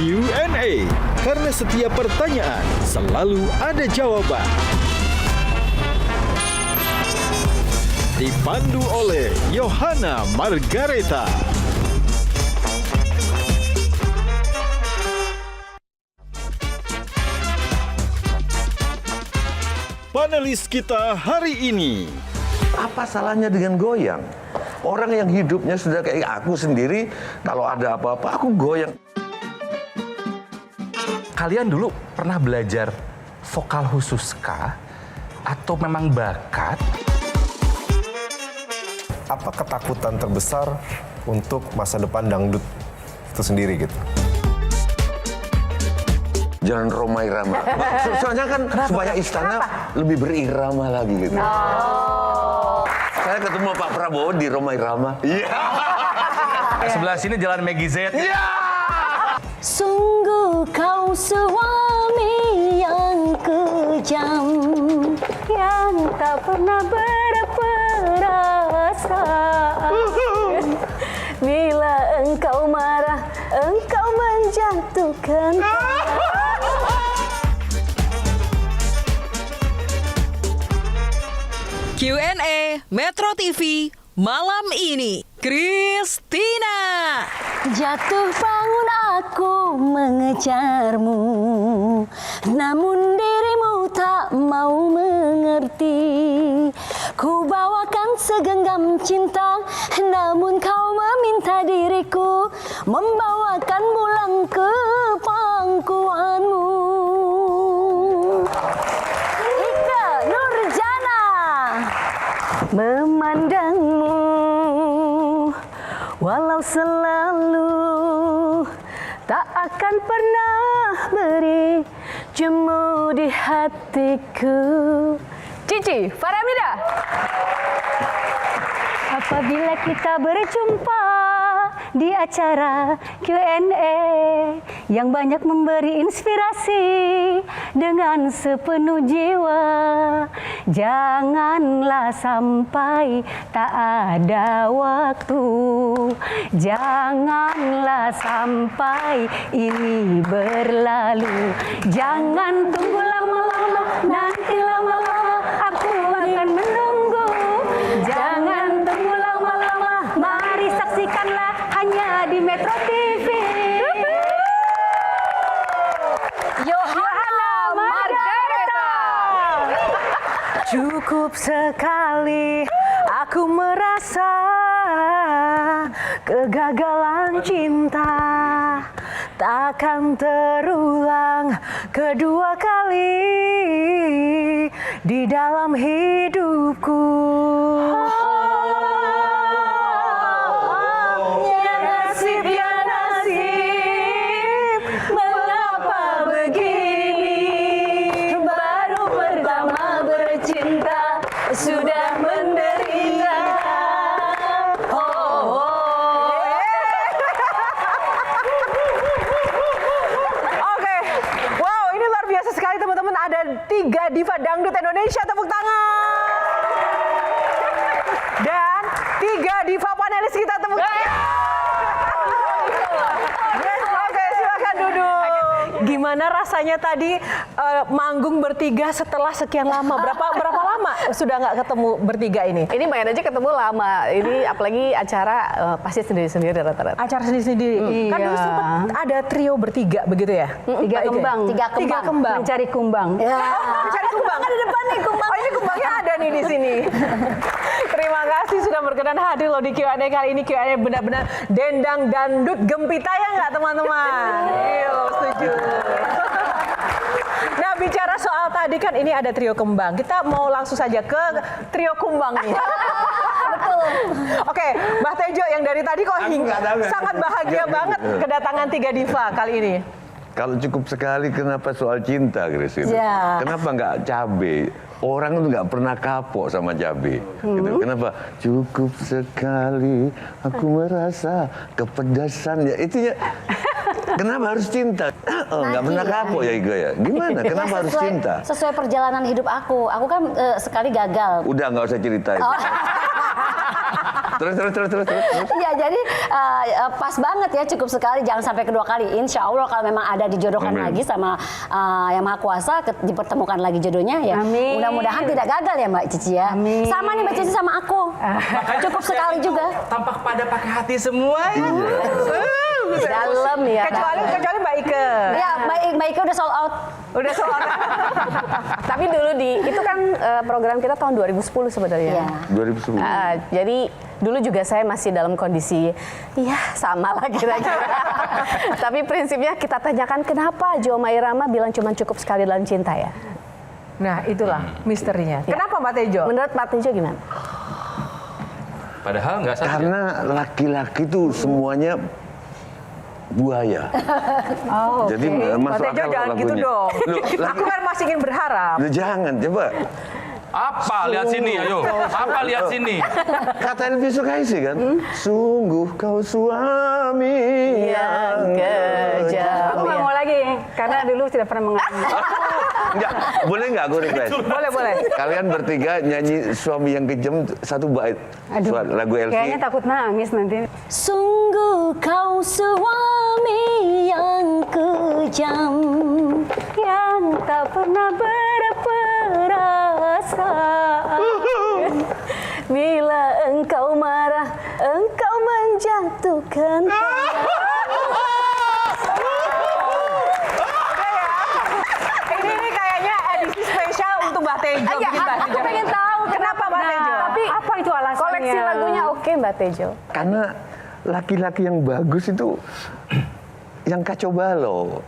Q&A. Karena setiap pertanyaan selalu ada jawaban. Dipandu oleh Yohana Margareta. Panelis kita hari ini. Apa salahnya dengan goyang? Orang yang hidupnya sudah kayak aku sendiri, kalau ada apa-apa aku goyang. Kalian dulu pernah belajar vokal khusus kah? Atau memang bakat? Apa ketakutan terbesar untuk masa depan dangdut itu sendiri gitu? Jangan Roma Irama. Soalnya kan supaya istana lebih berirama lagi gitu. Saya ketemu Pak Prabowo di Roma Irama. Iya. Sebelah sini jalan Maggie Z. Sungguh kau suami yang kejam, yang tak pernah berperasaan. Bila engkau marah, engkau menjatuhkan. Q&A Metro TV malam ini. Christina. Jatuh bangun aku mengejarmu, namun dirimu tak mau mengerti. Ku bawakan segenggam cinta, namun kau meminta diriku membawakan pulang ke pangkuanmu. Ika Nurjana memandangmu, walau selalu tak akan pernah beri jemu di hatiku. Cici Faramida. Apabila kita berjumpa di acara Q&A yang banyak memberi inspirasi dengan sepenuh jiwa, janganlah sampai tak ada waktu, janganlah sampai ini berlalu, jangan tunggu lama-lama, nanti lama-lama aku akan menunggu, jangan tunggu lama-lama, mari saksikanlah hanya di Metro TV. Yohana Margareta. Cukup sekali aku merasa kegagalan cinta takkan terulang kedua kali di dalam hidupku. Ya nasib, ya nasib, mengapa begini? Baru pertama bercinta sudah menderita. Oke, wow, ini luar biasa sekali teman-teman. Ada 3 diva dangdut Indonesia, tepuk tangan. Dan 3 diva panelis kita, tepuk tangan. Oke, silakan duduk. Gimana rasanya tadi manggung bertiga setelah sekian lama? Berapa lama sudah nggak ketemu bertiga ini? Ini main aja ketemu lama. Ini apalagi acara pasti sendiri-sendiri rata-rata. Acara sendiri-sendiri. Kan dulu sempat ada trio bertiga begitu ya? Tiga kembang. Mencari kumbang. Mencari kumbang. Ada depan nih kumbang. Oh, ini kumbangnya ada nih di sini. Terima kasih sudah berkenan hadir loh di Q&A kali ini. Q&A benar-benar dendang dangdut gempita ya nggak teman-teman? Iya, setuju. Nah, bicara soal tadi kan ini ada trio kembang. Kita mau langsung saja ke trio kumbang nih. Betul. Oke, Mbah Tejo yang dari tadi kok sangat bahagia banget kedatangan 3 diva kali ini. Kalau cukup sekali, kenapa soal cinta, Grace? Ya. Kenapa nggak cabe? Orang tuh nggak pernah kapok sama cabe. Gitu. Kenapa? Cukup sekali, aku merasa kepedasan. Ya, itu ya. Kenapa harus cinta? Nggak pernah kapok ya, Iga ya. Gimana? Kenapa harus cinta? Sesuai perjalanan hidup aku. Aku kan sekali gagal. Udah nggak usah cerita itu. Terus. Iya, jadi pas banget ya, cukup sekali, jangan sampai kedua kali. Insya Allah kalau memang ada dijodohkan Amin. lagi sama Yang Maha Kuasa, dipertemukan lagi jodohnya ya. Amin. Mudah-mudahan tidak gagal ya Mbak Cici ya. Amin. Sama nih Mbak Cici sama aku. Cukup sekali juga. Tampak pada pakai hati semua ya. Dalam ya. Kecuali Mbak Ike. Ya, Mbak Ike udah sold out. Udah soal. Tapi dulu itu kan program kita tahun 2010 sebenarnya. Iya. 2010. Jadi dulu juga saya masih dalam kondisi ya sama lah kira-kira. Tapi prinsipnya kita tanyakan kenapa Joma Irama bilang cuma cukup sekali dalam cinta ya. Nah, itulah misterinya. Kenapa Mbak Tejo? Menurut Pak Tejo gimana? Padahal nggak saja. Karena laki-laki tuh semuanya buaya. Oh, Jadi Mbak masuk Tejo akal jangan lagunya. gitu dong. Loh, Aku kan masih ingin berharap. Jangan, coba. Apa? Lihat sini, ayo. Apa? Lihat sini. Kata Elvi Sukaisi kan, sungguh kau suami yang kejam. Aku Oh, nggak iya. mau lagi karena dulu tidak pernah mengalami. Enggak, boleh nggak aku request? Boleh. Kalian bertiga nyanyi suami yang kejam satu bait. Lagu Elvi. Kayaknya takut nangis nanti. Sungguh kau suami yang kejam, Yang tak pernah berperasaan. Bila engkau marah, engkau menjatuhkan. Ini kayaknya edisi spesial untuk Mbak Tejo. Ya, bikin Mbak aku Tejo. pengen tahu Kenapa Mbak Tejo? Tapi apa itu alasannya? Koleksi lagunya oke Mbak Tejo. Karena laki-laki yang bagus itu yang kacau balau.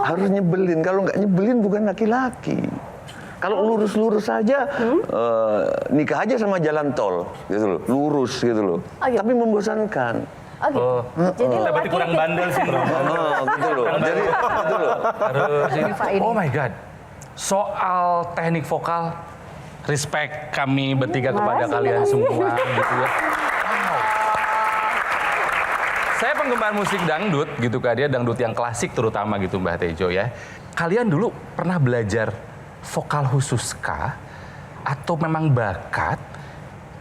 Harus nyebelin. Kalau nggak nyebelin bukan laki-laki. Kalau lurus-lurus saja, nikah aja sama jalan tol, gitu loh, lurus gitu loh. gitu. Tapi membosankan. Oh gitu. Jadi Berarti kurang bandel sih. Gitu loh. Jadi gitu loh. Harus ini. Oh my God. Soal teknik vokal, respect kami bertiga kepada kalian semua gitu ya. Wow. Saya penggemar musik dangdut gitu kan, dia dangdut yang klasik terutama gitu Mbak Tejo ya. Kalian dulu pernah belajar vokal khusus kah? Atau memang bakat?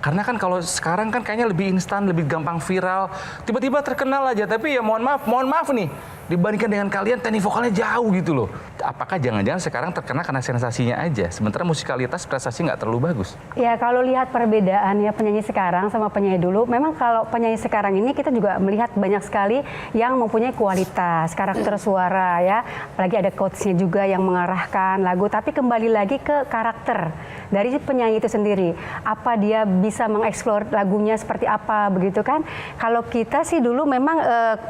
Karena kan kalau sekarang kan kayaknya lebih instan, lebih gampang viral. Tiba-tiba terkenal aja, tapi ya mohon maaf nih. Dibandingkan dengan kalian, teknik vokalnya jauh gitu loh. Apakah jangan-jangan sekarang terkenal karena sensasinya aja? Sementara musikalitas prestasi nggak terlalu bagus. Ya kalau lihat perbedaan ya penyanyi sekarang sama penyanyi dulu, memang kalau penyanyi sekarang ini kita juga melihat banyak sekali yang mempunyai kualitas, karakter suara ya. Apalagi ada coachnya juga yang mengarahkan lagu, tapi kembali lagi ke karakter dari penyanyi itu sendiri. Apa dia bisa mengeksplor lagunya seperti apa begitu kan. Kalau kita sih dulu memang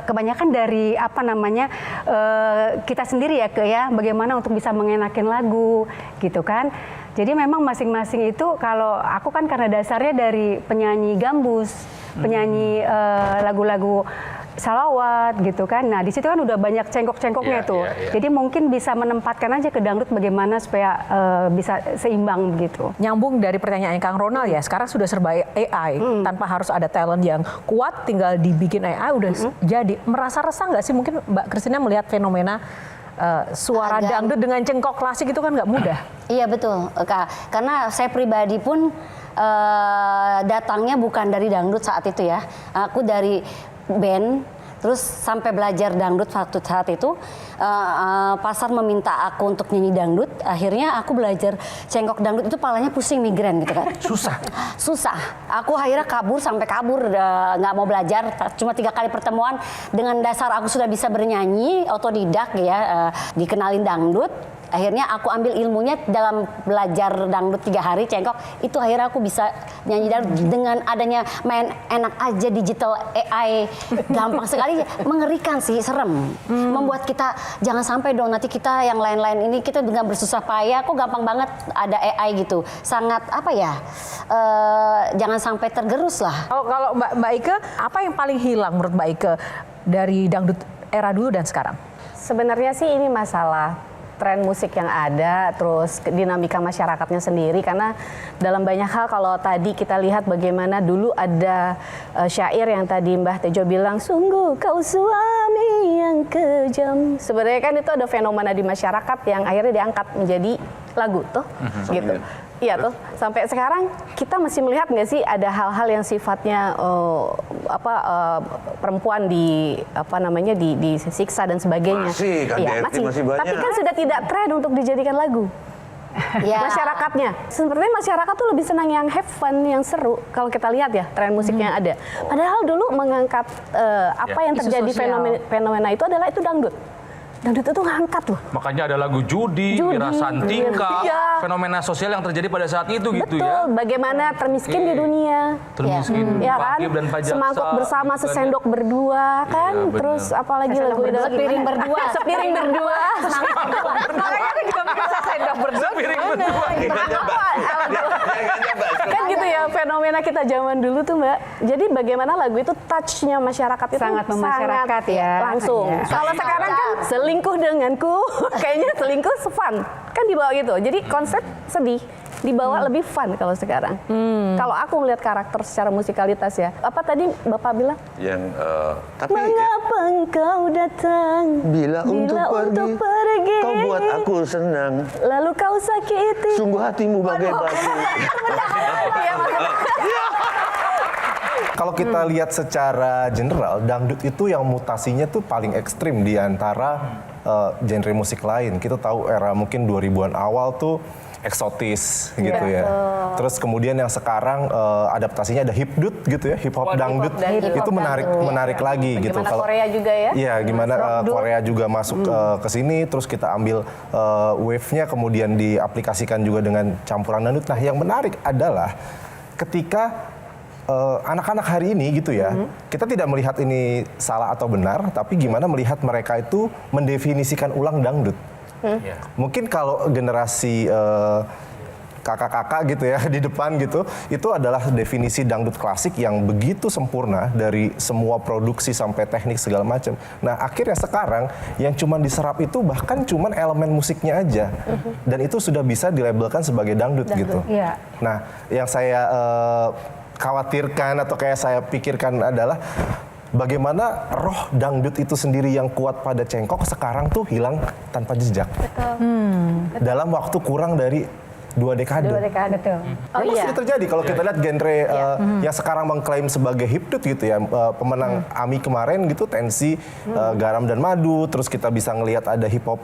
kebanyakan dari apa namanya kita sendiri ya bagaimana untuk bisa mengenakin lagu gitu kan. Jadi memang masing-masing itu kalau aku kan karena dasarnya dari penyanyi gambus, penyanyi lagu-lagu salawat gitu kan. Nah di situ kan udah banyak cengkok-cengkoknya tuh. Jadi mungkin bisa menempatkan aja ke dangdut bagaimana supaya bisa seimbang begitu. Nyambung dari pertanyaan Kang Ronald ya, sekarang sudah serba AI, tanpa harus ada talent yang kuat, tinggal dibikin AI udah jadi. Merasa resah nggak sih mungkin Mbak Christina melihat fenomena suara dangdut dengan cengkok klasik itu kan nggak mudah? Iya betul, Kak. Karena saya pribadi pun datangnya bukan dari dangdut saat itu ya. Aku dari band, terus sampai belajar dangdut saat itu pasar meminta aku untuk nyanyi dangdut. Akhirnya aku belajar cengkok dangdut itu palanya pusing, migrain gitu kan. Susah. Aku akhirnya sampai kabur nggak mau belajar. Cuma 3 kali pertemuan dengan dasar aku sudah bisa bernyanyi otodidak ya, dikenalin dangdut. Akhirnya aku ambil ilmunya dalam belajar dangdut 3 hari cengkok. Itu akhirnya aku bisa nyanyi dangdut dengan adanya main enak aja digital AI. Gampang sekali, mengerikan sih, serem. Membuat kita jangan sampai dong nanti kita yang lain-lain ini kita dengan bersusah payah kok gampang banget ada AI gitu. Sangat apa ya? Jangan sampai tergerus lah. Kalau Mbak Ike, apa yang paling hilang menurut Mbak Ike dari dangdut era dulu dan sekarang? Sebenarnya sih ini masalah tren musik yang ada, terus dinamika masyarakatnya sendiri. Karena dalam banyak hal kalau tadi kita lihat bagaimana dulu ada syair yang tadi Mbah Tejo bilang, sungguh kau suami yang kejam. Sebenarnya kan itu ada fenomena di masyarakat yang akhirnya diangkat menjadi lagu tuh, gitu. Iya tuh, sampai sekarang kita masih melihat nggak sih ada hal-hal yang sifatnya perempuan disiksa dan sebagainya. Masih, kan, Iya, masih banyak. Tapi kan sudah tidak tren untuk dijadikan lagu. Ya. Masyarakatnya, sepertinya masyarakat tuh lebih senang yang have fun, yang seru. Kalau kita lihat ya tren musiknya ada. Padahal dulu mengangkat apa yang Isu terjadi sosial. fenomena itu adalah itu dangdut. Dangdut itu ngangkat loh. Makanya ada lagu judi, wirasan tingkah, Iya. fenomena sosial yang terjadi pada saat itu gitu Betul, ya. bagaimana termiskin di dunia. Termiskin, Ya kan, Pakib dan Pak Jaksa, semangkuk bersama, gitu kan ya. sesendok berdua kan, Iya, benar. terus apalagi lagu itu Sepiring berdua. sepiring berdua. Makanya aku juga mikir sendok berdua. Piring berdua. Kan gitu ya fenomena kita zaman dulu tuh Mbak. Jadi bagaimana lagu itu touch-nya masyarakat itu Sangat memasyarakat ya. langsung. Iya. Kalau sekarang kan selingkuh denganku, kayaknya selingkuh fun. Kan dibawa gitu. Jadi konsep sedih dibawa lebih fun kalau sekarang. Kalau aku melihat karakter secara musikalitas ya. Apa tadi Bapak bilang? Yang tapi Mengapa engkau datang? bila untuk pergi, kau buat aku senang. Lalu kau sakiti. Sungguh hatimu bagai batu. Iya, maksudnya. Kalau kita lihat secara general, dangdut itu yang mutasinya tuh paling ekstrim di antara genre musik lain. Kita tahu era mungkin 2000-an awal tuh eksotis gitu ya. Terus kemudian yang sekarang adaptasinya ada hipdut gitu ya, hip hop dangdut. Itu menarik lagi gitu. Bagaimana Korea juga ya? Iya, gimana Korea juga masuk ke sini, terus kita ambil wave-nya kemudian diaplikasikan juga dengan campuran dangdut. Nah, yang menarik adalah ketika anak-anak hari ini gitu ya, kita tidak melihat ini salah atau benar, tapi gimana melihat mereka itu mendefinisikan ulang dangdut. Mungkin kalau generasi kakak-kakak gitu ya di depan gitu, itu adalah definisi dangdut klasik yang begitu sempurna dari semua produksi sampai teknik segala macam. Nah akhirnya sekarang yang cuma diserap itu bahkan cuma elemen musiknya aja, dan itu sudah bisa dilabelkan sebagai dangdut gitu. Iya. Nah yang saya khawatirkan atau kayak saya pikirkan adalah bagaimana roh dangdut itu sendiri yang kuat pada cengkok sekarang tuh hilang tanpa jejak. Dalam waktu kurang dari 2 dekade. Betul. Oh Memang iya. sudah terjadi kalau kita lihat genre yang sekarang mengklaim sebagai hipdut gitu ya, pemenang AMI kemarin gitu, Tensi, Garam dan Madu, terus kita bisa ngelihat ada hip hop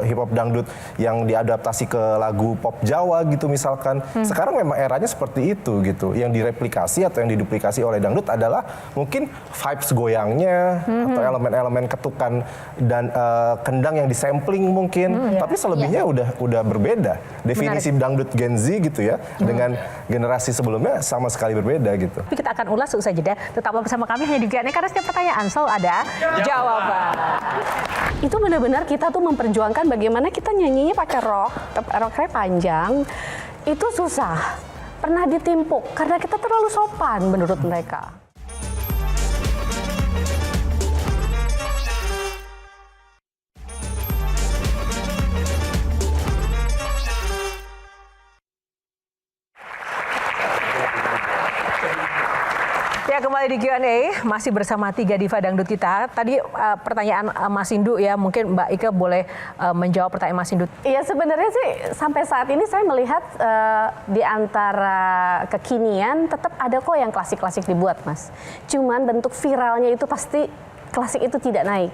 hip hop dangdut yang diadaptasi ke lagu pop Jawa gitu misalkan. Sekarang memang eranya seperti itu gitu. Yang direplikasi atau yang diduplikasi oleh dangdut adalah mungkin vibes goyangnya atau elemen-elemen ketukan dan kendang yang disampling mungkin, tapi selebihnya udah berbeda. Definisi dangdut Gen Z gitu ya dengan generasi sebelumnya sama sekali berbeda gitu. Tapi kita akan ulas usai jeda. Tetaplah bersama kami hanya di GNE karena setiap pertanyaan selalu ada jawaban. Itu benar-benar kita tuh memperjuangkan bagaimana kita nyanyinya pakai roknya panjang. Itu susah. Pernah ditimpuk karena kita terlalu sopan menurut mereka. Ya, kembali di Q&A, masih bersama 3 diva dangdut kita. Tadi pertanyaan Mas Indu ya, mungkin Mbak Ike boleh menjawab pertanyaan Mas Indu. Iya sebenarnya sih sampai saat ini saya melihat di antara kekinian tetap ada kok yang klasik-klasik dibuat Mas. Cuman bentuk viralnya itu pasti klasik itu tidak naik.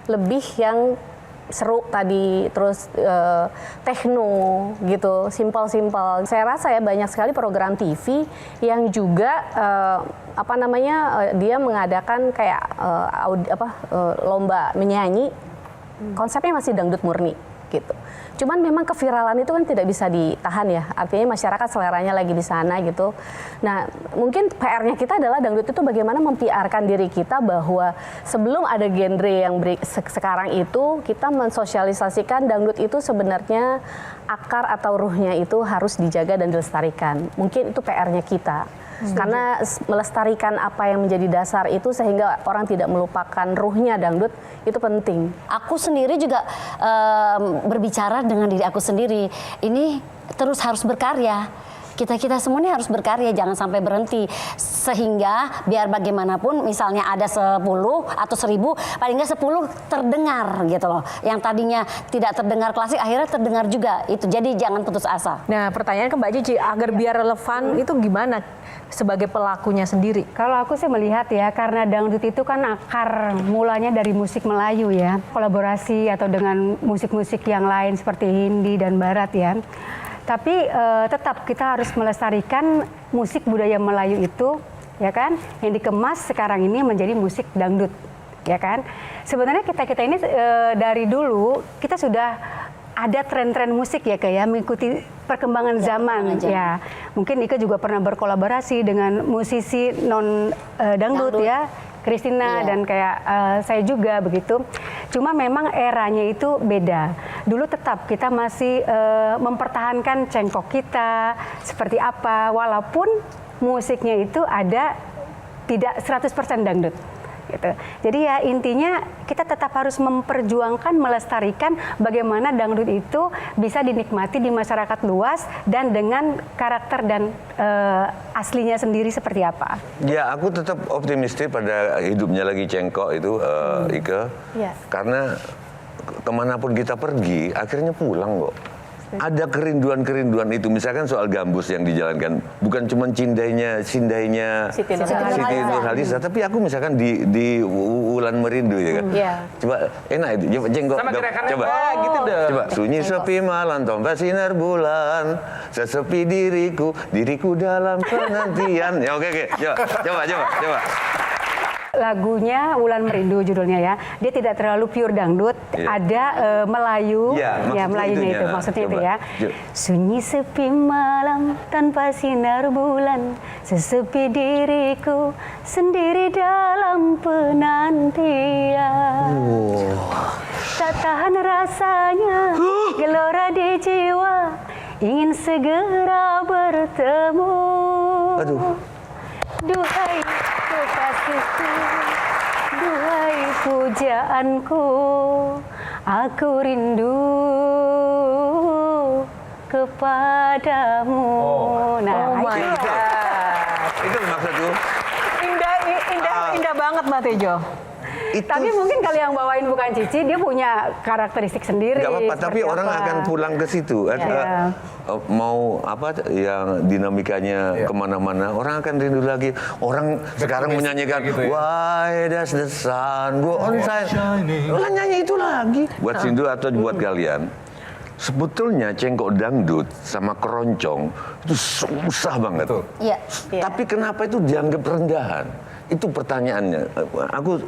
Lebih yang seru tadi, terus techno gitu, simpel-simpel. Saya rasa ya banyak sekali program TV yang juga dia mengadakan kayak lomba menyanyi, konsepnya masih dangdut murni gitu. Cuman memang keviralan itu kan tidak bisa ditahan ya, artinya masyarakat seleranya lagi di sana gitu. Nah mungkin PR-nya kita adalah dangdut itu bagaimana mempiarkan diri kita bahwa sebelum ada genre yang sekarang itu, kita mensosialisasikan dangdut itu sebenarnya akar atau ruhnya itu harus dijaga dan dilestarikan. Mungkin itu PR-nya kita. Karena melestarikan apa yang menjadi dasar itu sehingga orang tidak melupakan ruhnya dangdut itu penting. Aku sendiri juga berbicara dengan diri aku sendiri. Ini terus harus berkarya. kita semua ini harus berkarya, jangan sampai berhenti. Sehingga biar bagaimanapun misalnya ada 10 atau 1000, paling nggak 10 terdengar gitu loh. Yang tadinya tidak terdengar klasik akhirnya terdengar juga itu. Jadi jangan putus asa. Nah, pertanyaan ke Mbak Cici, agar biar relevan itu gimana sebagai pelakunya sendiri? Kalau aku sih melihat ya, karena dangdut itu kan akar mulanya dari musik Melayu ya. Kolaborasi atau dengan musik-musik yang lain seperti Hindi dan Barat ya. Tapi tetap kita harus melestarikan musik budaya Melayu itu, ya kan, yang dikemas sekarang ini menjadi musik dangdut, ya kan. Sebenarnya kita ini dari dulu kita sudah ada tren-tren musik ya, kayak mengikuti perkembangan zaman. Ya, mungkin Ika juga pernah berkolaborasi dengan musisi non dangdut ya. Christina dan kayak saya juga begitu. Cuma memang eranya itu beda. Dulu tetap kita masih mempertahankan cengkok kita seperti apa, walaupun musiknya itu ada tidak 100% dangdut. Gitu. Jadi ya intinya kita tetap harus memperjuangkan, melestarikan bagaimana dangdut itu bisa dinikmati di masyarakat luas dan dengan karakter dan aslinya sendiri seperti apa. Ya, aku tetap optimistis pada hidupnya lagi cengkok itu, Ika. Ya. Karena kemanapun kita pergi, akhirnya pulang kok. Ada kerinduan-kerinduan itu, misalkan soal gambus yang dijalankan, bukan cuma sindainya Siti Nurhaliza, tapi aku misalkan di Wulan Merindu ya kan. Iya. Coba enak itu, coba jengkok. Sama gerakannya Coba. gitu dong. Coba sunyi sepi malam tomba sinar bulan, sesepi diriku dalam penantian. Ya oke. Coba. Lagunya Wulan Merindu judulnya ya. Dia tidak terlalu pure dangdut, ada Melayu, ya Melayunya itu maksudnya itu ya. Sunyi sepi malam tanpa sinar bulan, sesepi diriku sendiri dalam penantian. Tak tahan rasanya gelora di jiwa, ingin segera bertemu. Aduh. Duhai kekasihku, duhai pujaanku, aku rindu kepadamu. Itu maksudku. Indah banget Mbak Tejo. Tapi mungkin kalau yang bawain bukan Cici, dia punya karakteristik sendiri. Gak apa-apa, tapi orang akan pulang ke situ. Mau apa yang dinamikanya kemana-mana, orang akan rindu lagi. Orang sekarang menyanyikan gitu ya? Why does the sun go on shine? Orang nyanyi itu lagi. Buat Sindu atau buat kalian, sebetulnya cengkok dangdut sama keroncong itu susah banget. Iya. Tapi kenapa itu dianggap rendahan? Itu pertanyaannya. Aku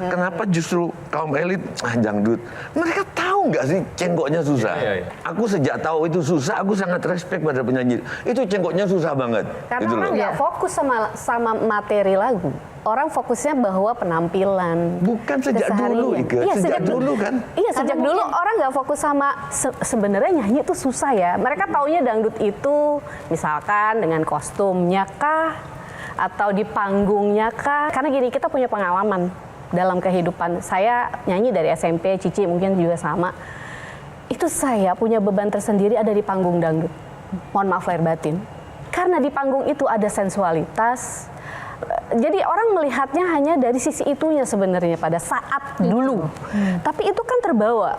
kenapa justru kaum elit dangdut? Mereka tahu nggak sih cengkoknya susah? Aku sejak tahu itu susah, aku sangat respect pada penyanyi. Itu cengkoknya susah banget. Karena gitu orang nggak fokus sama materi lagu. Orang fokusnya bahwa penampilan. Bukan sejak dulu, Ika. Iya, sejak dulu kan. Iya, sejak dulu orang nggak fokus sama sebenarnya nyanyi itu susah ya. Mereka taunya dangdut itu misalkan dengan kostumnya kah? Atau di panggungnya kah? Karena gini, kita punya pengalaman dalam kehidupan. Saya nyanyi dari SMP, Cici mungkin juga sama. Itu saya punya beban tersendiri ada di panggung dangdut. Mohon maaf lahir batin. Karena di panggung itu ada sensualitas. Jadi orang melihatnya hanya dari sisi itunya sebenarnya pada saat dulu. Tapi itu kan terbawa.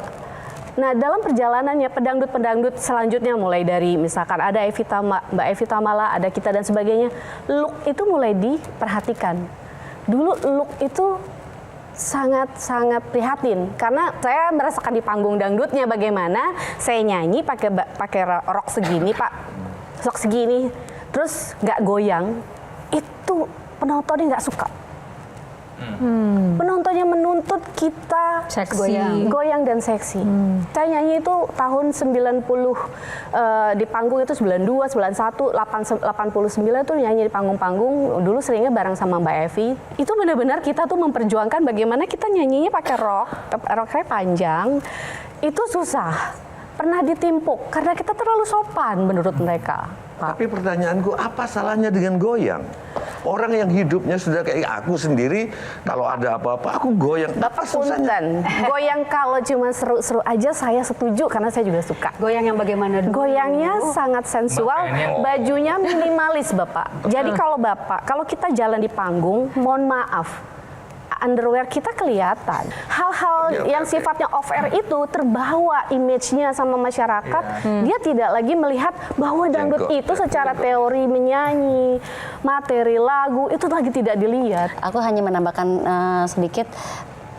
Nah, dalam perjalanannya pedangdut-pedangdut selanjutnya mulai dari misalkan ada Mbak Evita Mala, ada kita dan sebagainya, look itu mulai diperhatikan. Dulu look itu sangat prihatin karena saya merasakan di panggung dangdutnya bagaimana saya nyanyi pakai rok segini, rok segini, terus nggak goyang, itu penontonnya nggak suka. Penontonnya menuntut kita seksi, goyang dan seksi. Saya nyanyi itu tahun 90 di panggung itu 92, 91, 89 itu nyanyi di panggung-panggung. Dulu seringnya bareng sama Mbak Evi. Itu benar-benar kita tuh memperjuangkan bagaimana kita nyanyinya pakai rok saya panjang. Itu susah. pernah ditimpuk karena kita terlalu sopan menurut mereka. Tapi pertanyaanku, apa salahnya dengan goyang? Orang yang hidupnya sudah kayak aku sendiri, kalau ada apa-apa aku goyang. Bapak punten, goyang kalau cuma seru-seru aja saya setuju karena saya juga suka. Goyang yang bagaimana dulu? Goyangnya sangat sensual, bajunya minimalis Bapak. Jadi kalau kita jalan di panggung, mohon maaf, underwear kita kelihatan. Hal-hal yang sifatnya off air itu terbawa image-nya sama masyarakat. Dia tidak lagi melihat bahwa dangdut itu secara teori menyanyi, materi lagu itu lagi tidak dilihat. Aku hanya menambahkan sedikit.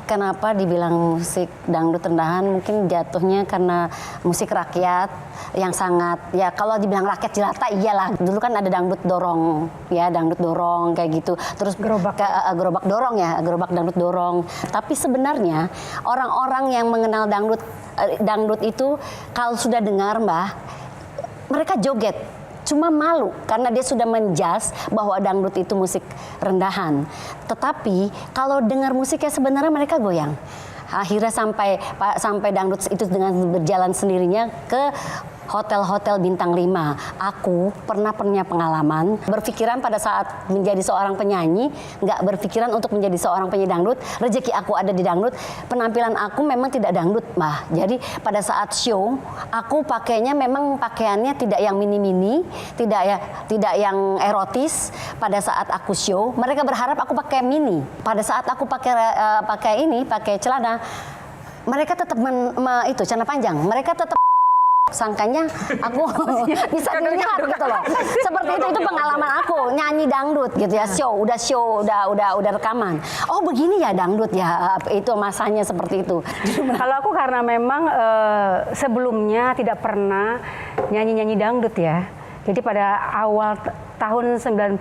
Kenapa dibilang musik dangdut rendahan? Mungkin jatuhnya karena musik rakyat yang sangat, ya kalau dibilang rakyat jelata iyalah. Dulu kan ada dangdut dorong, ya dangdut dorong kayak gitu. Terus gerobak dorong ya, gerobak dangdut dorong. Tapi sebenarnya orang-orang yang mengenal dangdut itu kalau sudah dengar Mbah, mereka joget. Cuma malu karena dia sudah menjas bahwa dangdut itu musik rendahan. Tetapi kalau dengar musiknya sebenarnya mereka goyang. Akhirnya sampai dangdut itu dengan berjalan sendirinya ke hotel-hotel bintang 5. Aku pernah punya pengalaman berpikiran pada saat menjadi seorang penyanyi, nggak berpikiran untuk menjadi seorang penyanyi dangdut. Rezeki aku ada di dangdut, penampilan aku memang tidak dangdut, Mbah. Jadi pada saat show, aku pakainya memang pakaiannya tidak yang mini-mini, tidak yang erotis. Pada saat aku show, mereka berharap aku pakai mini. Pada saat aku pakai celana, mereka tetap itu celana panjang. Mereka tetap sangkanya aku bisa dilihat gitu loh. Seperti itu pengalaman aku nyanyi dangdut gitu ya, udah rekaman. Oh begini ya dangdut ya, itu masanya seperti itu. Kalau aku karena memang sebelumnya tidak pernah nyanyi-nyanyi dangdut ya. Jadi pada awal tahun 91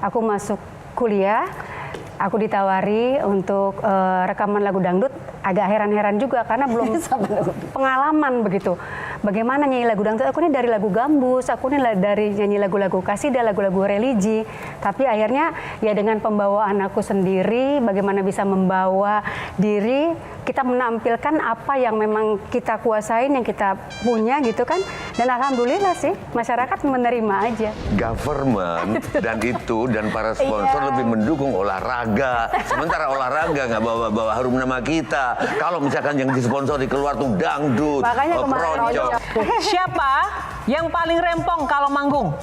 aku masuk kuliah, aku ditawari untuk rekaman lagu dangdut. Agak heran-heran juga karena belum pengalaman begitu. Bagaimana nyanyi lagu dangdut? Aku ini dari lagu gambus, aku ini dari nyanyi lagu-lagu kasidah, lagu-lagu religi. Tapi akhirnya ya dengan pembawaan aku sendiri, bagaimana bisa membawa diri, kita menampilkan apa yang memang kita kuasain, yang kita punya gitu kan. Dan alhamdulillah sih masyarakat menerima aja. Government dan para sponsor lebih mendukung olahraga. Sementara olahraga nggak bawa harum nama kita. Kalau misalkan yang disponsori keluar tuh dangdut, proncok. Siapa yang paling rempong kalau manggung?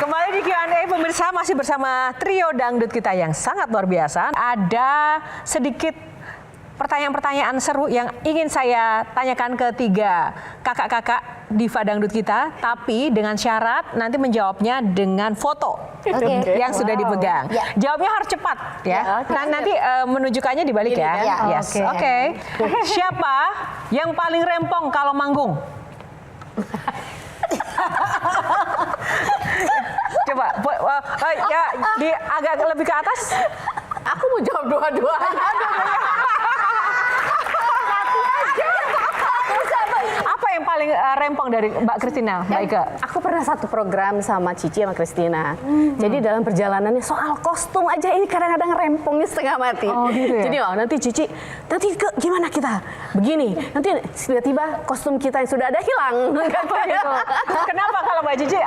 Kembali di Q&A pemirsa, masih bersama trio dangdut kita yang sangat luar biasa. Ada sedikit pertanyaan-pertanyaan seru yang ingin saya tanyakan ke 3 kakak-kakak diva dangdut kita, tapi dengan syarat nanti menjawabnya dengan foto yang sudah dipegang. Jawabnya harus cepat ya. Nanti menunjukkannya dibalik ya. Yes. Oke. Siapa yang paling rempong kalau manggung? Coba ya agak lebih ke atas. Aku mau jawab dua-duanya. Apa yang paling rempong dari Mbak Christina, Mbak Ika? Aku pernah satu program sama Cici sama Christina. Jadi dalam perjalanannya soal kostum aja ini kadang-kadang rempongnya setengah mati. Oh, gitu ya? Jadi nanti Cici, gimana kita? Begini, nanti tiba-tiba kostum kita yang sudah ada hilang. Gitu. Kenapa kalau Mbak Cici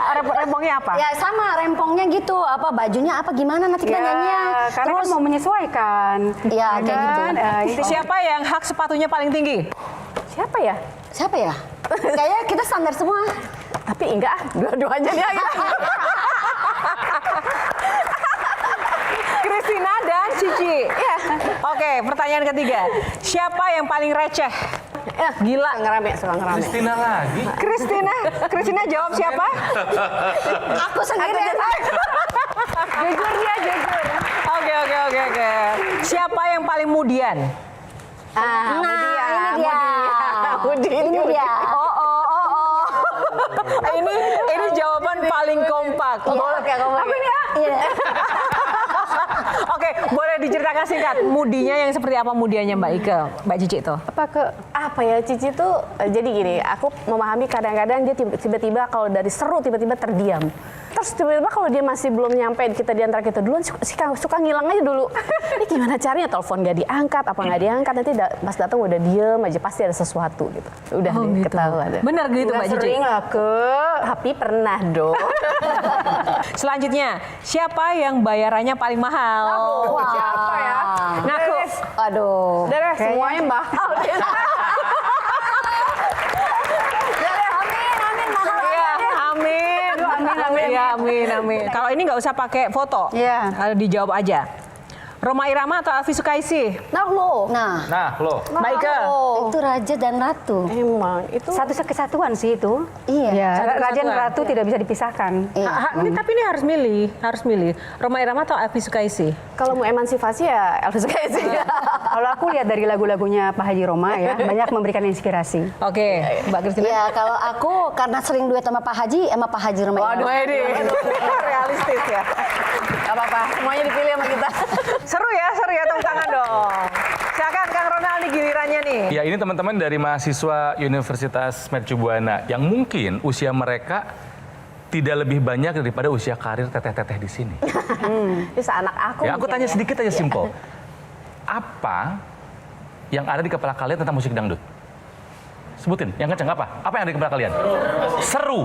rempongnya apa? Ya sama rempongnya gitu, apa bajunya apa gimana nanti kita nyanyinya. Karena kan mau menyesuaikan. Ya kayak gitu. Siapa yang hak sepatunya paling tinggi? Siapa ya? Siapa ya? Kayaknya kita standar semua. Tapi enggak, dua-duanya nih. Christina dan Cici. Iya. Oke, pertanyaan ketiga. Siapa yang paling receh? Gila. Suka ngerame. Christina lagi. Christina jawab siapa? Aku sendiri. Jujur dia, jujur. Oke. Siapa yang paling mudian? Ini dia. Oh. Ini jawaban paling kompak. Apa ini ya? Oke, Boleh diceritakan singkat, mudinya yang seperti apa mudianya Mbak Ike, Mbak Cici itu? Apa ya, Cici tuh jadi gini, aku memahami kadang-kadang dia tiba-tiba kalau dari seru tiba-tiba terdiam. Terus tiba-tiba kalau dia masih belum nyampe kita di antara kita duluan suka ngilang aja dulu. Ini gimana caranya, telepon gak diangkat, apa nggak diangkat, nanti pas datang udah diem aja, pasti ada sesuatu gitu. Udah gitu. ketahuan. Benar gitu Mbak Cici? Sering lah tapi pernah dong. Selanjutnya, siapa yang bayarannya paling mahal? Siapa ya? Ngaku. Aduh. Udah deh, semuanya mahal. Amin. Kalau ini nggak usah pakai foto, dijawab aja. Roma Irama atau Elvi Sukaesih? Nah, lo. Mbak Ike? Itu raja dan ratu. Emang itu Satu kesatuan sih itu. Iya. Ya, Satu raja dan kesatuan. ratu tidak bisa dipisahkan. Tapi ini harus milih. Roma Irama atau Elvi Sukaesih? kalau mau emansipasi ya Elvis Sukaesih. Kalau aku lihat dari lagu-lagunya Pak Haji Roma ya, banyak memberikan inspirasi. Oke, Mbak Christina. Ya, kalau aku karena sering duet sama Pak Haji Roma Irama. Waduh, ini realistis ya. Gak apa-apa, semuanya dipilih sama kita. Seru ya, tepuk tangan dong. Silakan Kang Ronald nih gilirannya nih. Ya, ini teman-teman dari mahasiswa Universitas Mercu Buana yang mungkin usia mereka tidak lebih banyak daripada usia karir teteh-teteh di sini. Itu seanak aku. Ya, aku tanya sedikit aja simple. Apa yang ada di kepala kalian tentang musik dangdut? Sebutin, yang kenceng apa? Apa yang ada di kepala kalian? Seru.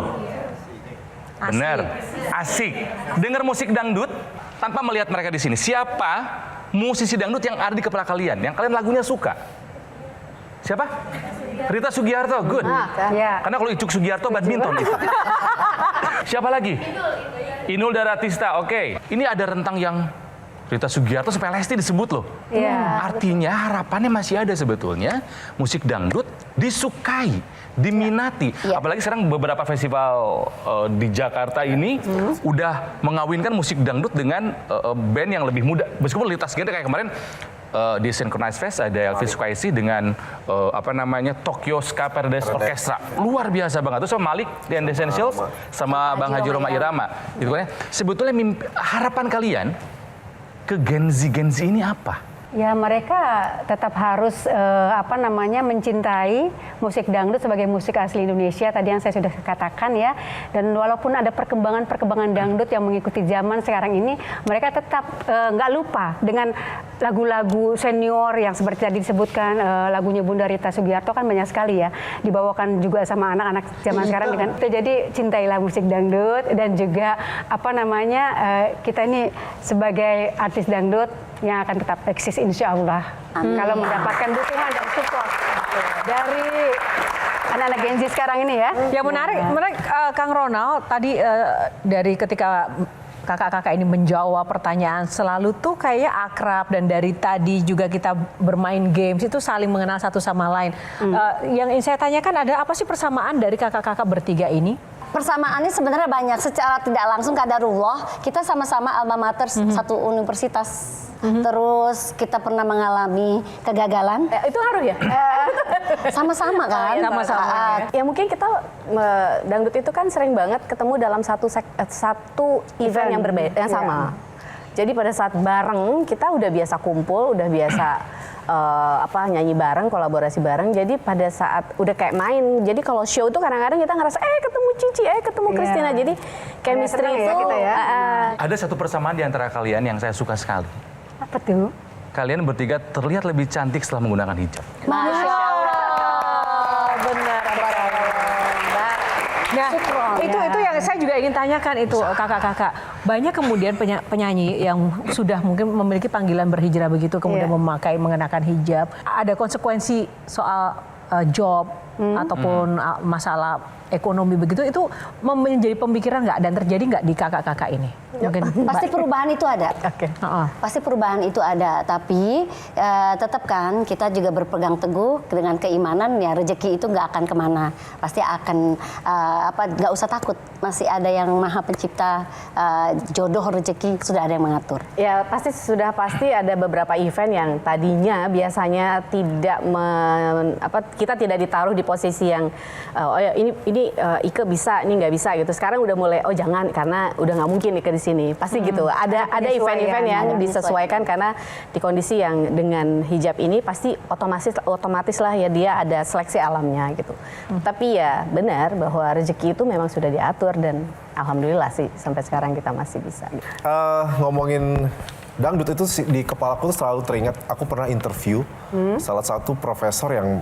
Benar, asik. Dengar musik dangdut tanpa melihat mereka di sini. Siapa musisi dangdut yang ada di kepala kalian? Yang kalian lagunya suka? Siapa? Rita Sugiarto, good. Ya. Karena kalau Icuk Sugiarto badminton. Siapa lagi? Inul Daratista, oke. Ini ada rentang yang Rita Sugiarto sampai Lesti disebut loh. Artinya harapannya masih ada sebetulnya musik dangdut disukai, diminati. Apalagi sekarang beberapa festival di Jakarta ini udah mengawinkan musik dangdut dengan band yang lebih muda. Meskipun lintas genre kayak kemarin di Synchronize Fest ada Elvi Sukaesih dengan Tokyo Ska Paradise Orchestra. Luar biasa banget. Terus sama Malik The Essentials sama Bang Haji Roma Irama. Gitu kan ya. Sebetulnya harapan kalian ke Gen Z ini apa? Ya, mereka tetap harus mencintai musik dangdut sebagai musik asli Indonesia tadi yang saya sudah katakan ya. Dan walaupun ada perkembangan dangdut yang mengikuti zaman sekarang ini, mereka tetap nggak lupa dengan lagu-lagu senior yang seperti tadi disebutkan, lagunya Bunda Rita Sugiarto kan banyak sekali ya, dibawakan juga sama anak-anak zaman sekarang dengan itu. Jadi cintailah musik dangdut dan juga kita ini sebagai artis dangdut yang akan tetap eksis insya Allah. Kalau mendapatkan dukungan dan support dari anak-anak Gen Z sekarang ini ya. Yang menarik Kang Ronald tadi dari ketika kakak-kakak ini menjawab pertanyaan selalu tuh kayak akrab, dan dari tadi juga kita bermain games itu saling mengenal satu sama lain. Yang ingin saya tanyakan, ada apa sih persamaan dari kakak-kakak bertiga ini? Persamaannya sebenarnya banyak. Secara tidak langsung kadarullah, kita sama-sama alma mater satu universitas. Terus kita pernah mengalami kegagalan. Itu ngaruh ya? Sama-sama kan? Sama-sama. Ya mungkin kita dangdut itu kan sering banget ketemu dalam satu event yang berbeda, yang sama. Jadi pada saat bareng kita udah biasa kumpul, udah biasa nyanyi bareng, kolaborasi bareng. Jadi pada saat udah kayak main, jadi kalau show tuh kadang-kadang kita ngerasa ketemu Cici, ketemu Christina. Jadi chemistry itu kita ya. Ada satu persamaan di antara kalian yang saya suka sekali. Apa tuh? Kalian bertiga terlihat lebih cantik setelah menggunakan hijab. Masya Allah. Benar. Nah, itu yang saya juga ingin tanyakan itu kakak-kakak. Banyak kemudian penyanyi yang sudah mungkin memiliki panggilan berhijrah begitu, kemudian mengenakan hijab. Ada konsekuensi soal job ataupun masalah ekonomi begitu, itu menjadi pemikiran nggak dan terjadi nggak di kakak-kakak ini? Mungkin Pasti perubahan itu ada. Pasti perubahan itu ada, tapi tetap kan kita juga berpegang teguh dengan keimanan ya, rezeki itu nggak akan kemana, pasti akan nggak usah takut, masih ada yang maha pencipta, jodoh rezeki sudah ada yang mengatur. Ya pasti ada beberapa event yang tadinya biasanya tidak kita tidak ditaruh di posisi yang oh ya ini Ike bisa, ini nggak bisa gitu. Sekarang udah mulai oh jangan karena udah nggak mungkin Ike di sini. Pasti gitu. Ada event-event yang disesuaikan karena di kondisi yang dengan hijab ini pasti otomatis lah ya dia ada seleksi alamnya gitu. Tapi ya benar bahwa rezeki itu memang sudah diatur dan alhamdulillah sih sampai sekarang kita masih bisa. Ngomongin dangdut itu di kepalaku tuh selalu teringat, aku pernah interview salah satu profesor yang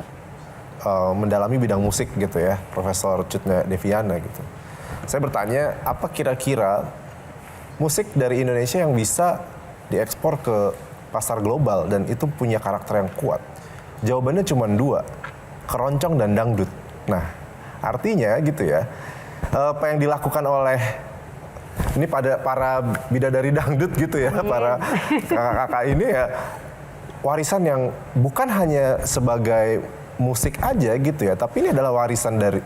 mendalami bidang musik gitu ya, Profesor Cutnya Deviana gitu. Saya bertanya, apa kira-kira musik dari Indonesia yang bisa diekspor ke pasar global dan itu punya karakter yang kuat? Jawabannya cuma 2, keroncong dan dangdut. Nah, artinya gitu ya, apa yang dilakukan oleh ini pada para bidadari dangdut gitu ya, para kakak-kakak ini ya warisan yang bukan hanya sebagai musik aja gitu ya, tapi ini adalah warisan dari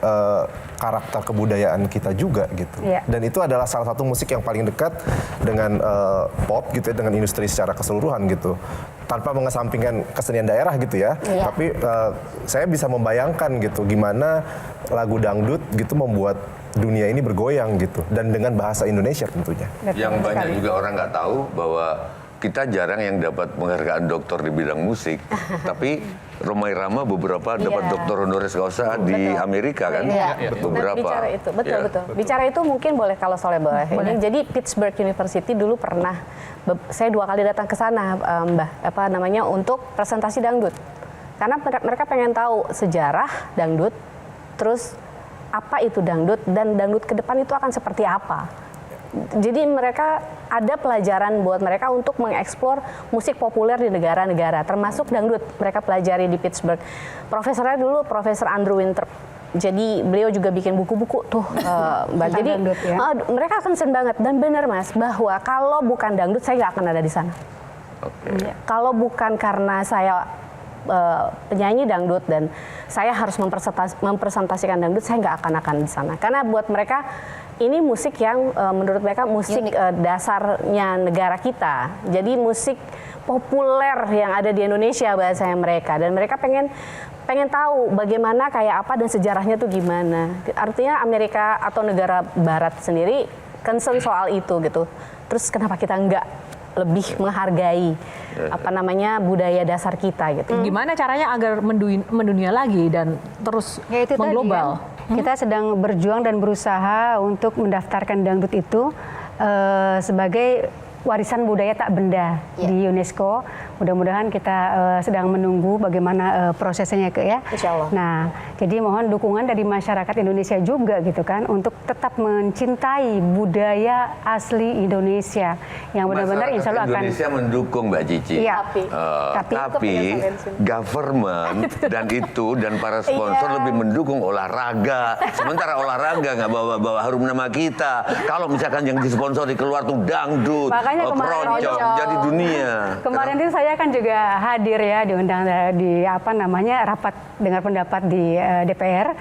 karakter kebudayaan kita juga gitu. Dan itu adalah salah satu musik yang paling dekat dengan pop gitu ya, dengan industri secara keseluruhan gitu. Tanpa mengesampingkan kesenian daerah gitu ya, tapi saya bisa membayangkan gitu gimana lagu dangdut gitu membuat dunia ini bergoyang gitu, dan dengan bahasa Indonesia tentunya. Yang banyak juga orang nggak tahu bahwa kita jarang yang dapat penghargaan doktor di bidang musik, tapi Romai Rama beberapa dapat doktor honoris causa di Amerika kan, beberapa. Bicara itu, betul. Bicara itu mungkin boleh kalau soalnya boleh. Ini, jadi Pittsburgh University dulu pernah, saya 2 kali datang ke sana, Mbak, untuk presentasi dangdut, karena mereka pengen tahu sejarah dangdut, terus apa itu dangdut dan dangdut ke depan itu akan seperti apa. Jadi mereka ada pelajaran buat mereka untuk mengeksplor musik populer di negara-negara, termasuk dangdut. Mereka pelajari di Pittsburgh. Profesornya dulu Profesor Andrew Winthrop. Jadi beliau juga bikin buku-buku tuh, Mbak. Jadi dangdut, ya? Mereka concern banget, dan benar Mas bahwa kalau bukan dangdut saya nggak akan ada di sana. Kalau bukan karena saya penyanyi dangdut dan saya harus mempresentasikan dangdut, saya nggak akan di sana. Karena buat mereka ini musik yang menurut mereka musik dasarnya negara kita. Jadi musik populer yang ada di Indonesia bahasanya mereka, dan mereka pengen tahu bagaimana, kayak apa, dan sejarahnya tuh gimana. Artinya Amerika atau negara Barat sendiri concern soal itu gitu. Terus kenapa kita nggak lebih menghargai budaya dasar kita gitu. Gimana caranya agar mendunia lagi dan terus mengglobal? Kita sedang berjuang dan berusaha untuk mendaftarkan dangdut itu sebagai warisan budaya tak benda di UNESCO. Mudah-mudahan kita sedang menunggu bagaimana prosesnya ya. Insya Allah. Nah, jadi mohon dukungan dari masyarakat Indonesia juga gitu kan, untuk tetap mencintai budaya asli Indonesia yang benar-benar insya Allah akan. Indonesia mendukung Mbak Cici. Iya. Tapi government dan para sponsor lebih mendukung olahraga. Sementara olahraga nggak bawa harum nama kita. Kalau misalkan yang disponsori keluar tuh dangdut, keroncong, jadi dunia. Kemarin itu saya kan juga hadir ya, diundang di rapat dengar pendapat di DPR.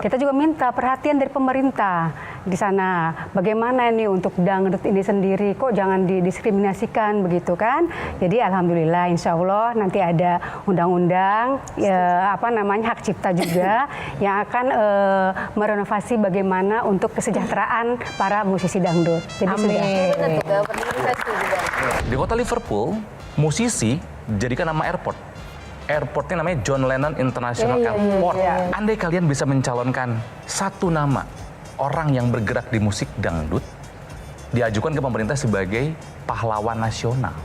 Kita juga minta perhatian dari pemerintah di sana. Bagaimana ini untuk dangdut ini sendiri, kok jangan didiskriminasikan begitu kan? Jadi alhamdulillah insya Allah nanti ada undang-undang hak cipta juga yang akan merenovasi bagaimana untuk kesejahteraan para musisi dangdut. Jadi Di kota Liverpool, musisi jadikan nama airport. Airportnya namanya John Lennon International Airport. Andai kalian bisa mencalonkan satu nama orang yang bergerak di musik dangdut, diajukan ke pemerintah sebagai pahlawan nasional,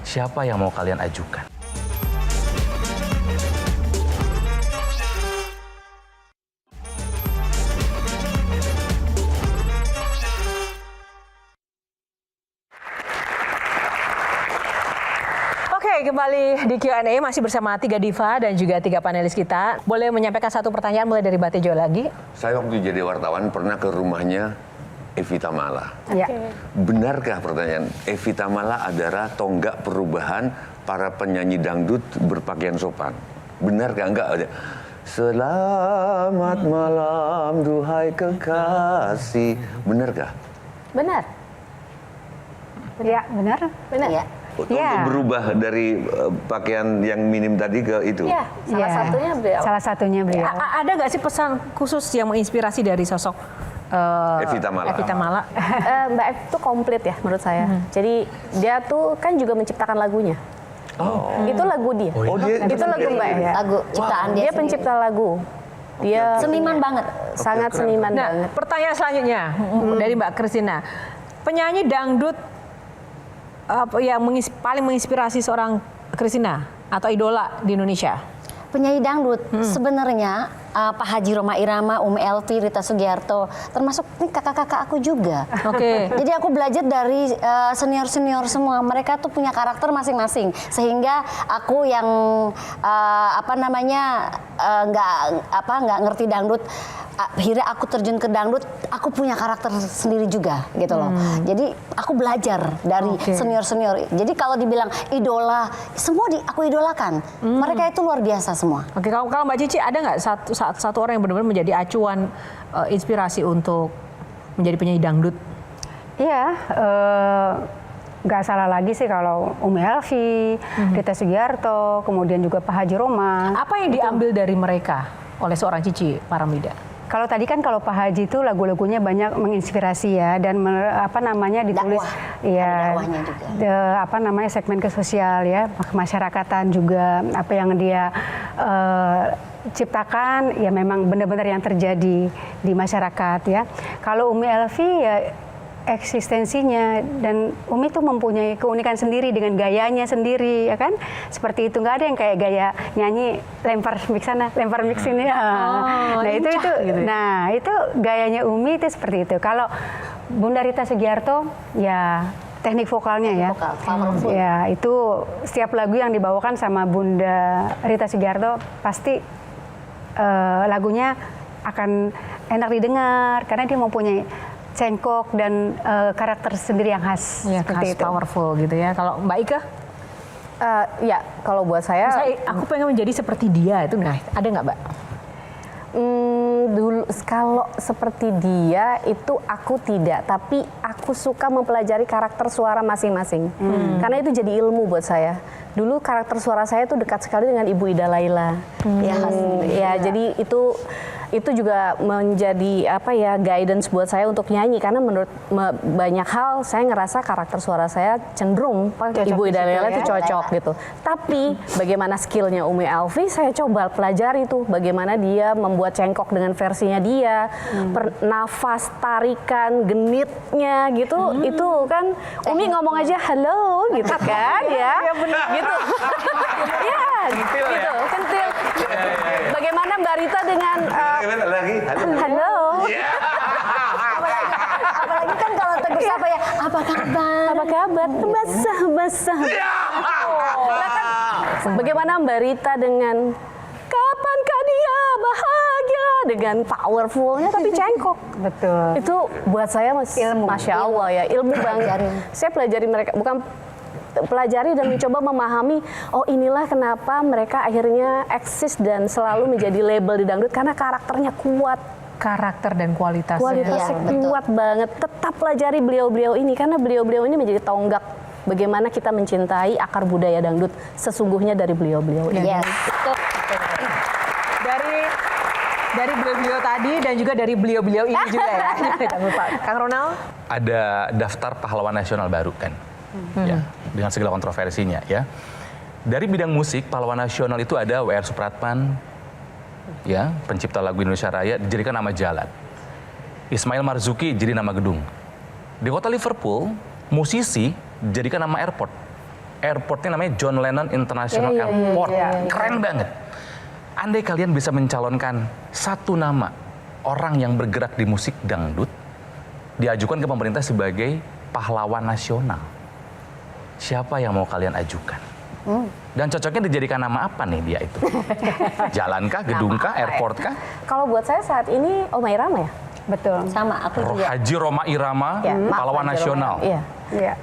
siapa yang mau kalian ajukan? Kembali di Q&A masih bersama 3 diva dan juga 3 panelis kita. Boleh menyampaikan satu pertanyaan mulai dari Mbak Tejo lagi? Saya waktu jadi wartawan pernah ke rumahnya Evi Tamala. Benarkah pertanyaan Evi Tamala adalah tonggak perubahan para penyanyi dangdut berpakaian sopan? Benarkah? Enggak ada. Selamat malam duhai kekasih. Benarkah? Benar. Ya, benar. Ya. Untuk Iya. berubah dari pakaian yang minim tadi ke itu. Iya, salah Iya. satunya beliau. Salah satunya beliau. Ada nggak sih pesan khusus yang menginspirasi dari sosok Evita Mala. Evita Mala? Mbak Ev tuh komplit ya menurut saya. Jadi dia tuh kan juga menciptakan lagunya. Itu lagu dia. Oh, dia Itu lagu Mbak Ev. Lagu ciptaan Dia sendiri. pencipta lagu. Dia Seniman banget. sangat seniman Nah, banget. pertanyaan selanjutnya dari Mbak Christina. Penyanyi dangdut apa yang paling menginspirasi seorang Christina atau idola di Indonesia? Penyanyi dangdut sebenarnya Pak Haji Roma Irama, Umi Elvi, Rita Sugiarto, termasuk ini kakak-kakak aku juga. Oke. Jadi aku belajar dari senior-senior semua. Mereka tuh punya karakter masing-masing, sehingga aku yang nggak ngerti dangdut, akhirnya aku terjun ke dangdut, aku punya karakter sendiri juga gitu loh. Jadi aku belajar dari senior-senior. Jadi kalau dibilang idola, semua aku idolakan. Mereka itu luar biasa semua. Oke, kalau Mbak Cici ada nggak satu orang yang benar-benar menjadi acuan inspirasi untuk menjadi penyanyi dangdut? Iya, nggak salah lagi sih kalau Umi Elvi, Rita Sugiarto, kemudian juga Pak Haji Roma. Apa yang diambil dari mereka oleh seorang Cici Paramida? Kalau tadi kan kalau Pak Haji itu lagu-lagunya banyak menginspirasi ya dan ditulis ya dakwahnya juga. Segmen ke sosial ya, kemasyarakatan juga apa yang dia ciptakan ya memang benar-benar yang terjadi di masyarakat ya. Kalau Umi Elvi ya eksistensinya dan Umi tuh mempunyai keunikan sendiri dengan gayanya sendiri ya kan, seperti itu, nggak ada yang kayak gaya nyanyi lempar mic sana lempar mic sini. Nah itu gitu ya? nah itu gayanya Umi itu seperti itu. Kalau Bunda Rita Sugiarto ya teknik vokalnya ya. Vokal, powerful. Ya itu setiap lagu yang dibawakan sama Bunda Rita Sugiarto pasti lagunya akan enak didengar karena dia mempunyai cengkok dan karakter sendiri yang khas. Ya, seperti khas itu. powerful gitu ya. Kalau Mbak Ika? Ya, kalau buat saya, Aku pengen menjadi seperti dia itu, nah ada nggak Mbak? dulu kalau seperti dia itu aku tidak, tapi aku suka mempelajari karakter suara masing-masing. Karena itu jadi ilmu buat saya. Dulu karakter suara saya tuh dekat sekali dengan Ibu Ida Laila. Ya, jadi itu juga menjadi guidance buat saya untuk nyanyi, karena menurut banyak hal saya ngerasa karakter suara saya cenderung Ibu Ida Laila itu cocok gitu. Tapi bagaimana skillnya Umi Elvi saya coba pelajari tuh, bagaimana dia membuat cengkok dengan versinya dia, nafas, tarikan, genitnya gitu. Itu kan Umi ngomong aja halo gitu kan ya. Gitu. Ya, Kentil ya? gitu, kentil. Bagaimana Mbak Rita dengan lagi. halo? Apalagi kan kalau Teguh Sapa ya, apa kabar? Apa kabar? Basah-basah. Bagaimana Mbak Rita dengan kapankah dia bahagia, dengan powerfulnya tapi cengkok. Betul. Itu buat saya Masya Allah ya, ilmu banget. Saya pelajari mereka, bukan pelajari dan mencoba memahami, oh inilah kenapa mereka akhirnya eksis dan selalu menjadi label di dangdut, karena karakternya kuat. Karakter dan kualitasnya. Kualitasnya kuat banget. Tetap pelajari beliau-beliau ini, karena beliau-beliau ini menjadi tonggak bagaimana kita mencintai akar budaya dangdut sesungguhnya dari beliau-beliau ini. Yes. Dari beliau-beliau tadi dan juga dari beliau-beliau ini juga ya. Jangan lupa. Kang Ronald? Ada daftar pahlawan nasional baru kan, ya, dengan segala kontroversinya ya. Dari bidang musik, pahlawan nasional itu ada W.R. Supratman, ya, pencipta lagu Indonesia Raya, dijadikan nama jalan. Ismail Marzuki jadi nama gedung. Di kota Liverpool, musisi dijadikan nama airport. Airportnya namanya John Lennon International Airport. Keren banget. Andai kalian bisa mencalonkan satu nama orang yang bergerak di musik dangdut, diajukan ke pemerintah sebagai pahlawan nasional, siapa yang mau kalian ajukan? Dan cocoknya dijadikan nama apa nih dia itu? Jalankah, gedungkah, airportkah? Kalau buat saya saat ini Roma Irama ya? Betul. Sama aku juga. Haji Roma Irama, Ya, pahlawan Haji nasional. Roma, iya. Iya.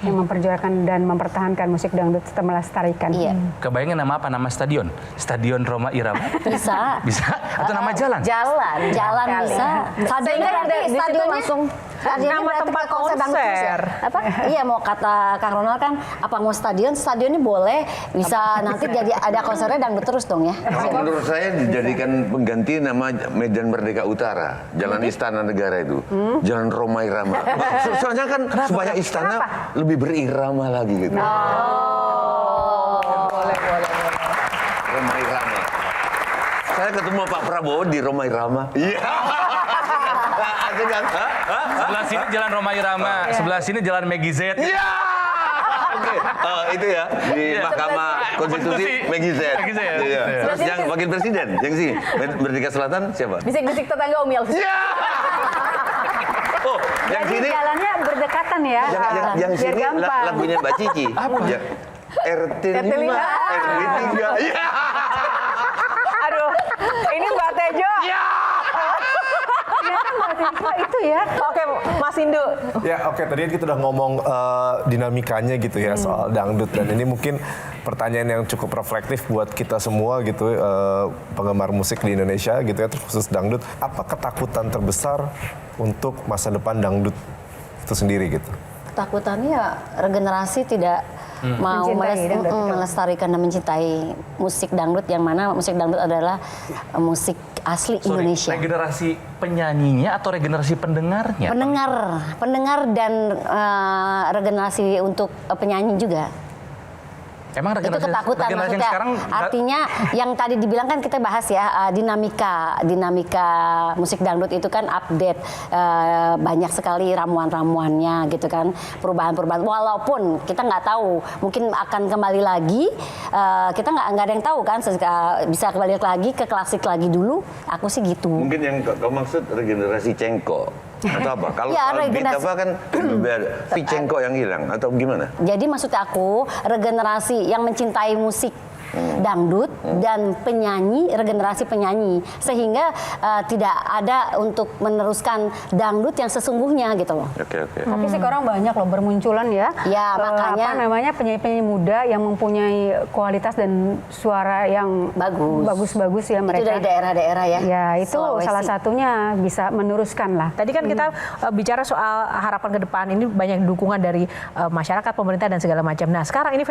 Yang memperjuangkan dan mempertahankan musik dangdut serta melestarikan. Iya. Kebayangin nama apa? Nama stadion? Stadion Roma Irama? Bisa. Bisa? Atau nama jalan? Jalan Jalan kali. bisa. Sehingga Stadionnya ada nanti di situ stadionnya langsung Stadionnya Nama berarti tempat kayak konser dangdut terus ya? konser. Apa? Iya, mau kata Kang Ronald kan, apa mau stadionnya boleh, bisa nanti jadi ada konsernya dangdut terus dong ya. Kalau menurut saya dijadikan pengganti nama Medan Merdeka Utara, Jalan Istana Negara itu, Jalan Roma Irama. Soalnya kan supaya istana lebih berirama lagi gitu. Boleh. Roma Irama. Saya ketemu Pak Prabowo di Roma Irama. Iya. Ada kan? Sebelah sini Jalan Roma Irama, sebelah sini Jalan Megi Z. Iya. Oke. Itu ya di Mahkamah Konstitusi Megi Z. Megi Z, ya? Iya. Terus yang wakil presiden, yang sini Merdeka Selatan siapa? Bisik-bisik tetangga Om Yelvis. Iya. Oh, yang Jadi sini jalannya berdekatan ya. yang Biar sini gampang. lagunya Mbak Cici. Apa? Ya, RT 5, RW 3. Iya. Aduh, ini Mbak Tejo. Ternyata mahasiswa itu ya. Oke, Mas Indu. Ya oke, tadi kita udah ngomong dinamikanya gitu ya soal dangdut, dan ini mungkin pertanyaan yang cukup reflektif buat kita semua gitu, penggemar musik di Indonesia gitu ya, terkhusus dangdut. Apa ketakutan terbesar untuk masa depan dangdut itu sendiri gitu? Ketakutannya ya regenerasi tidak mau melestarikan dan mencintai musik dangdut, yang mana musik dangdut adalah musik asli Indonesia. Regenerasi penyanyinya atau regenerasi pendengarnya? Pendengar dan regenerasi untuk penyanyi juga. Emang Itu ketakutan regenerasi yang maksudnya. sekarang Artinya yang tadi dibilang kan kita bahas ya, dinamika musik dangdut itu kan update, banyak sekali ramuan-ramuannya gitu kan, perubahan-perubahan. Walaupun kita nggak tahu, mungkin akan kembali lagi, kita nggak ada yang tahu kan, bisa kembali lagi ke klasik lagi dulu. Aku sih gitu. Mungkin yang kau maksud regenerasi cengkok atau apa? Kalau Ya, beat regenerasi. apa kan si cengkok yang hilang atau gimana? Jadi maksud aku regenerasi yang mencintai musik dangdut dan regenerasi penyanyi, sehingga tidak ada untuk meneruskan dangdut yang sesungguhnya gitu loh. Oke. Tapi sekarang banyak loh bermunculan ya. Ya, makanya penyanyi-penyanyi muda yang mempunyai kualitas dan suara yang bagus-bagus ya mereka. Itu dari daerah-daerah ya. Ya, itu Sulawesi. salah satunya bisa meneruskan lah. Tadi kan kita bicara soal harapan ke depan, ini banyak dukungan dari masyarakat, pemerintah dan segala macam. Nah, sekarang ini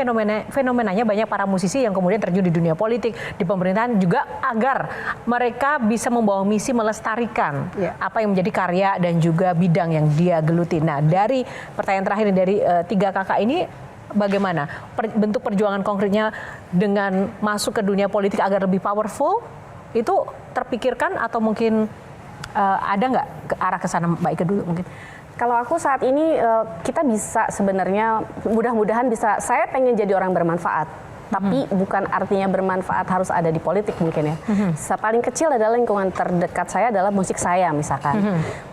fenomenanya banyak para musisi yang kemudian terjun di dunia politik, di pemerintahan juga, agar mereka bisa membawa misi melestarikan apa yang menjadi karya dan juga bidang yang dia geluti. Nah, dari pertanyaan terakhir dari tiga kakak ini, bagaimana bentuk perjuangan konkretnya dengan masuk ke dunia politik agar lebih powerful? Itu terpikirkan atau mungkin ada nggak ke arah ke sana, Mbak Ike dulu mungkin? Kalau aku saat ini kita bisa sebenarnya mudah-mudahan bisa, saya pengen jadi orang bermanfaat. Tapi bukan artinya bermanfaat harus ada di politik mungkin ya. Paling kecil adalah lingkungan terdekat saya adalah musik saya misalkan.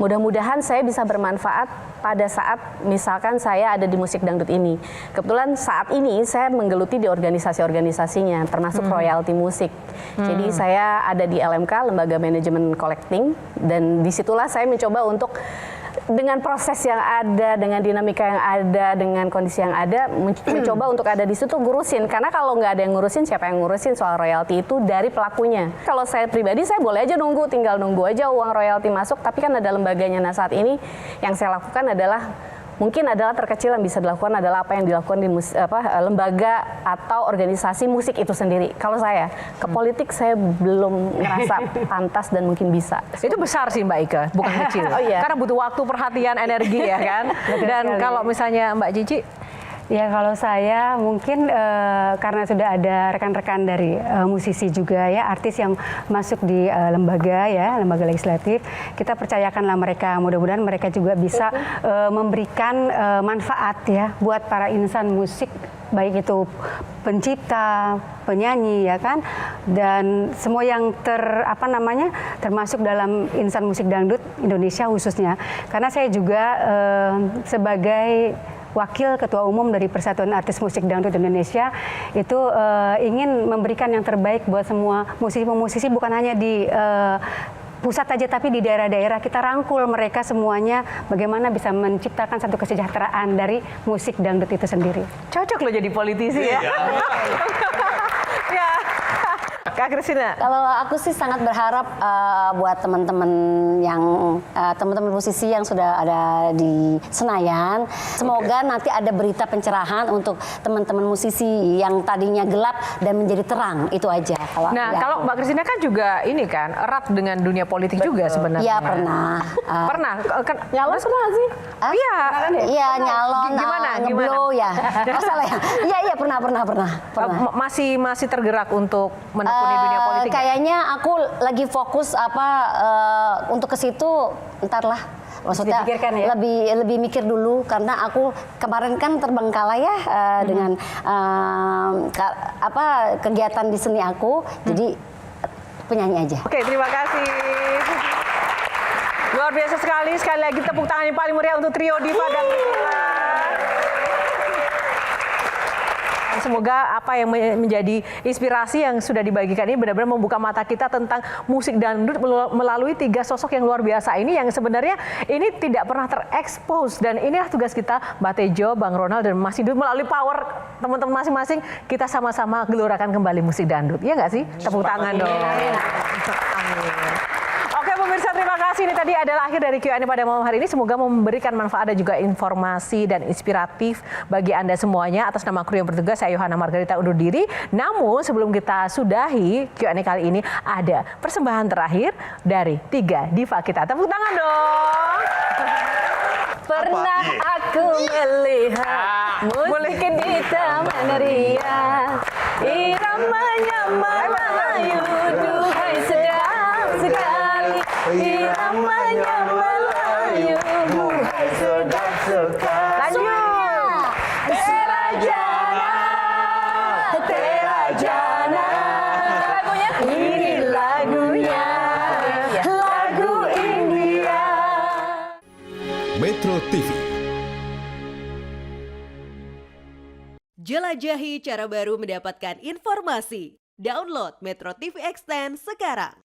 Mudah-mudahan saya bisa bermanfaat pada saat misalkan saya ada di musik dangdut ini. Kebetulan saat ini saya menggeluti di organisasi-organisasinya, termasuk royalti musik. Jadi saya ada di LMK, Lembaga Manajemen Collecting, dan disitulah saya mencoba untuk dengan proses yang ada, dengan dinamika yang ada, dengan kondisi yang ada, mencoba untuk ada di situ ngurusin. Karena kalau nggak ada yang ngurusin, siapa yang ngurusin soal royalti itu dari pelakunya. Kalau saya pribadi, saya boleh aja nunggu, tinggal nunggu aja uang royalti masuk. Tapi kan ada lembaganya. Nah saat ini yang saya lakukan adalah mungkin adalah terkecil yang bisa dilakukan adalah apa yang dilakukan di lembaga atau organisasi musik itu sendiri. Kalau saya ke politik saya belum ngerasa pantas dan mungkin bisa. Itu besar sih Mbak Ike, bukan kecil. Oh, iya. Karena butuh waktu, perhatian, energi ya kan. Dan kalau misalnya Mbak Cici, Ya kalau saya mungkin karena sudah ada rekan-rekan dari musisi juga ya, artis yang masuk di lembaga legislatif, kita percayakanlah mereka, mudah-mudahan mereka juga bisa memberikan manfaat ya buat para insan musik, baik itu pencipta, penyanyi ya kan, dan semua yang termasuk dalam insan musik dangdut Indonesia khususnya. Karena saya juga sebagai Wakil Ketua Umum dari Persatuan Artis Musik Dangdut Indonesia itu ingin memberikan yang terbaik buat semua musisi-musisi, bukan hanya di pusat aja tapi di daerah-daerah. Kita rangkul mereka semuanya bagaimana bisa menciptakan satu kesejahteraan dari musik dangdut itu sendiri. Cocok loh jadi politisi ya. Ya. Mbak Christina? Kalau aku sih sangat berharap buat teman-teman teman-teman musisi yang sudah ada di Senayan, semoga nanti ada berita pencerahan untuk teman-teman musisi yang tadinya gelap dan menjadi terang, itu aja. Kalau Mbak Christina kan juga ini kan erat dengan dunia politik juga sebenarnya. Iya pernah. Pernah? Nyalon pernah nggak sih? Iya. Iya nyalon, Gimana? ngeblow ya. Masalah ya. Iya pernah. Masih tergerak untuk menekuni dunia politik? Kayaknya aku lagi fokus untuk ke situ entarlah. Maksudnya ya? lebih mikir dulu karena aku kemarin kan terbengkalai ya dengan kegiatan di seni aku, jadi penyanyi aja. Oke, terima kasih. Luar biasa sekali lagi tepuk tangan yang paling meriah untuk trio Diva dan Priscilla. Semoga apa yang menjadi inspirasi yang sudah dibagikan ini benar-benar membuka mata kita tentang musik dangdut melalui 3 sosok yang luar biasa ini yang sebenarnya ini tidak pernah terekspos, dan inilah tugas kita Mbak Tejo, Bang Ronald dan Mas Indut melalui power teman-teman masing-masing kita sama-sama gelorakan kembali musik dangdut. Iya nggak sih? Tepuk tangan dong. Amin. Oke pemirsa, terima kasih. Ini tadi adalah akhir dari Q&A pada malam hari ini. Semoga memberikan manfaat dan juga informasi dan inspiratif bagi Anda semuanya. Atas nama kru yang bertugas, saya Yohana Margarita undur diri. Namun sebelum kita sudahi Q&A kali ini, ada persembahan terakhir dari 3 diva kita. Tepuk tangan dong. Pernah aku melihat musik di taman ria, iramanya Melayu, duhai sedap sekali. Iramanya Melayu, duhai sedap sekali. Lanjut. Terajana, terajana. Lagunya? Ini lagunya, lagu India. Metro TV. Jelajahi cara baru mendapatkan informasi. Download Metro TV Extend sekarang.